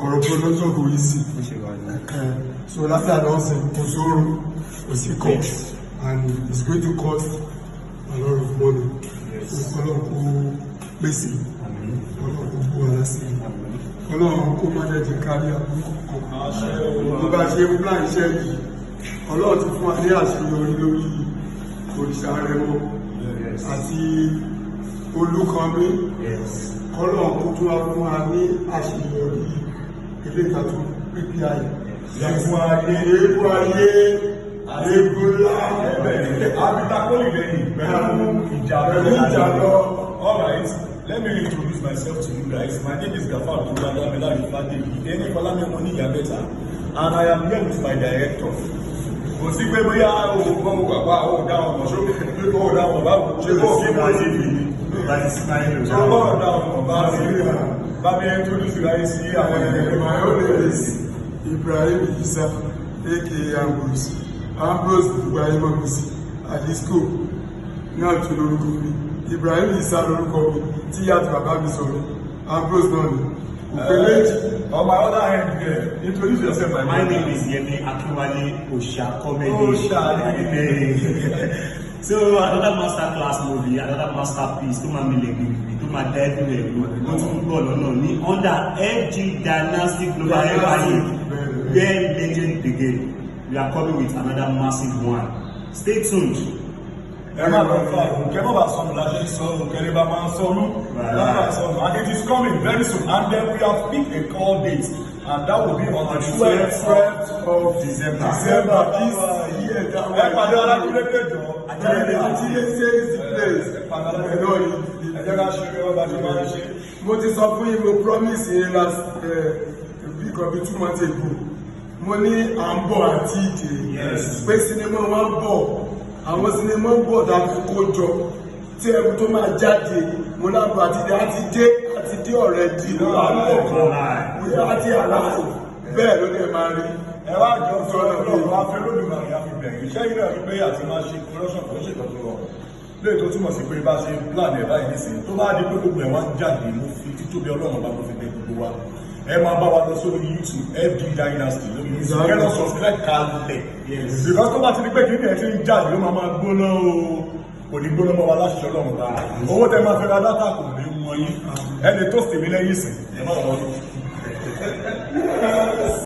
Ọ̀rọ̀ production kò yí sí. So láti àdánsìn kò sóró, kò sí cost, and it's going to cost a lot of money. Ọlọ́run kó pèsè, Ọlọ́run kó bú ọlá sí, Ọlọ́run kó má jẹ́ jẹ́ kárí àbúkù kan. Mo bá ṣe ń plan iṣẹ́ yìí, Ọlọ́run ti fún wa ní àṣeyọrí lórí òrìṣà Rẹ́mọ àti Olúkanmí. Ọlọ́run kó tún wá fún wa ní àṣeyọrí ilé ìtàtù pípí ayé. Ẹ̀fún ayé, ẹ̀fún ayé, ẹ̀fún ńlá. Abitakoli lẹ́yìn pẹ̀lú ìjà lọ. All right, let me introduce myself to you guys. My name is Gafar Abdullah Ifade. Ìdẹ́ni Fọlámẹ́mọ ní Ìyábẹ́ta, and I am here with my director. Kò sí pé bóyá òògùn bàbá òòdà ọmọ ṣó pé òòdà ọmọ bá ṣe kó òfin mọ́ sí ibi. So òòdà ọmọ bá sí bá mi introduce you guys sí àwọn ẹ̀rẹ́. My own name is Ibrahim Isa, aka Ambrose. Ambrose Ibrahim Ambrose Adisco náà tún lórúkọ mi. Ibrahim Isa lórúkọ mi tí yàtọ̀ bàbá mi sọ̀rọ̀. Ambrose náà ni. Òpè méjì. On my other hand there, introduce yourself. My name is Yemi Akinwale Osha Comedy. So another masterclass movie, another masterpiece to my millennium, to my dead under FG Dynasty Global Empire, where legend begin. We are coming with another massive one. Stay tuned. And it is coming very soon, and then we have picked a call date, and that will be on the 12th of December. This year. Mo ti sọ fún yín, mo promise yín last week or 2 months ago. Mo ní à ń bọ̀ àti ìdè pé sinimá wa ń bọ̀, àwọn sinimá ń bọ̀ dábí kó jọ tí ẹrù tó máa jáde. Mo lábọ̀ àti ìdè àti dé ọ̀rẹ́ di àti àlàfo bẹ́ẹ̀ ló dẹ̀ máa rí. Ẹwà jọ sọ ọ̀rọ̀ wá fẹ́ lódùmọ̀ ìyá fi bẹ̀rẹ̀ iṣẹ́ ìrìn àti pé àti máa ṣe production tó ṣe tọ́jú rọ̀ lè tó túmọ̀ sí pé bá ṣe plan ẹ̀ báyìí nísìnyí tó bá di pé gbogbo ẹ̀ wá ń jáde mo fi títóbi Ọlọ́run bá mo fi bẹ gbogbo wa. Ẹ máa bá wa lọ sórí YouTube FG Dynasty lórí YouTube kẹ́ lọ subscribe kalẹ̀ because tó bá ti di pé kí ni ẹ̀ ti ń jáde ó máa gbóná o kò ní gbóná mọ́ wa láti ṣe Ọlọ́run ta owó tẹ máa fẹ́ ra dátà kò ní wọ́n yín ẹni tó sì mí lẹ́yìn sìn ẹ má wọ́n